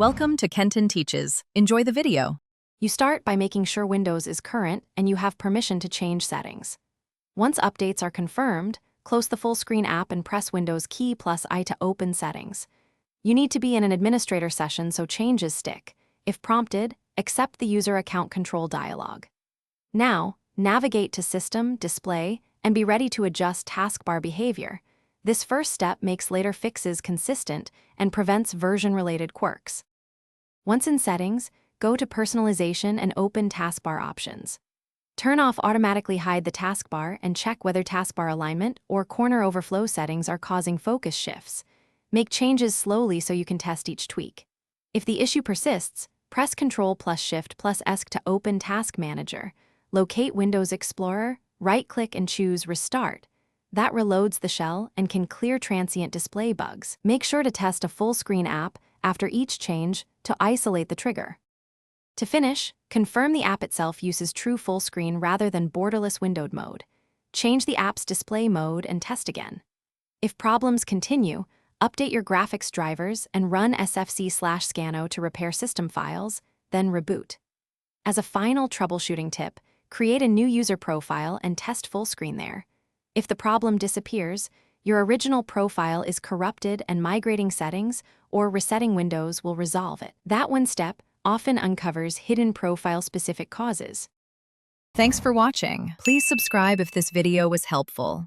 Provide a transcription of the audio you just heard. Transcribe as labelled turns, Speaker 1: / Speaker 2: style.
Speaker 1: Welcome to Kenton Teaches. Enjoy the video.
Speaker 2: You start by making sure Windows is current and you have permission to change settings. Once updates are confirmed, close the Fullscreen app and press Windows key plus I to open settings. You need to be in an administrator session so changes stick. If prompted, accept the user account control dialog. Now, navigate to System, Display, and be ready to adjust taskbar behavior. This first step makes later fixes consistent and prevents version-related quirks. Once in Settings, go to Personalization and open Taskbar options. Turn off Automatically Hide the Taskbar and check whether taskbar alignment or corner overflow settings are causing focus shifts. Make changes slowly so you can test each tweak. If the issue persists, press Ctrl plus Shift plus ESC to open Task Manager. Locate Windows Explorer, right-click and choose Restart. That reloads the shell and can clear transient display bugs. Make sure to test a Fullscreen app after each change to isolate the trigger. To finish, confirm the app itself uses true Fullscreen rather than borderless windowed mode. Change the app's display mode and test again. If problems continue, update your graphics drivers and run sfc/scano to repair system files, then reboot. As a final troubleshooting tip, create a new user profile and test Fullscreen there. If the problem disappears, your original profile is corrupted and migrating settings or resetting Windows will resolve it. That one step often uncovers hidden profile-specific causes.
Speaker 1: Thanks for watching. Please subscribe if this video was helpful.